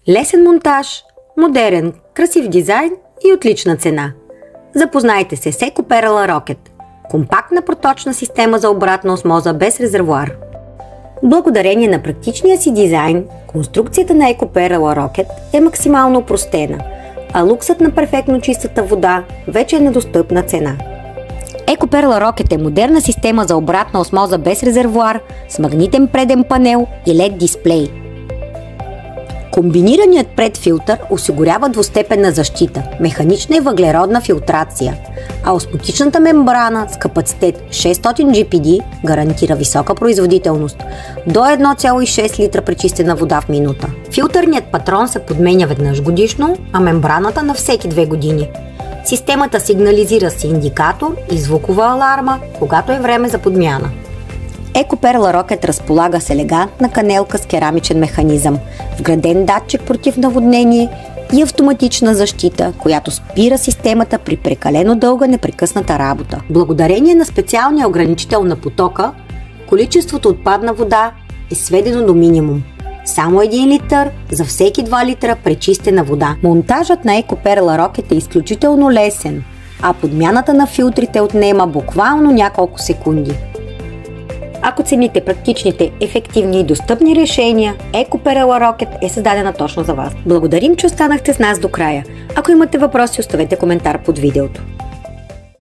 Лесен монтаж, модерен, красив дизайн и отлична цена. Запознайте се с EcoPerla Rocket – компактна проточна система за обратна осмоза без резервоар. Благодарение на практичния си дизайн, конструкцията на EcoPerla Rocket е максимално опростена, а луксът на перфектно чистата вода вече е на достъпна цена. EcoPerla Rocket е модерна система за обратна осмоза без резервоар с магнитен преден панел и LED дисплей. Комбинираният предфилтър осигурява двустепенна защита, механична и въглеродна филтрация, а осмотичната мембрана с капацитет 600 GPD гарантира висока производителност до 1,6 литра пречистена вода в минута. Филтърният патрон се подменя веднъж годишно, а мембраната на всеки 2 години. Системата сигнализира с индикатор и звукова аларма, когато е време за подмяна. EcoPerla Rocket разполага с елегантна канелка с керамичен механизъм, вграден датчик против наводнение и автоматична защита, която спира системата при прекалено дълга непрекъсната работа. Благодарение на специалния ограничител на потока, количеството отпадна вода е сведено до минимум. Само 1 литър за всеки 2 литра пречистена вода. Монтажът на EcoPerla Rocket е изключително лесен, а подмяната на филтрите отнема буквално няколко секунди. Ако цените практичните, ефективни и достъпни решения, EcoPerla Rocket е създадена точно за вас. Благодарим, че останахте с нас до края. Ако имате въпроси, оставете коментар под видеото.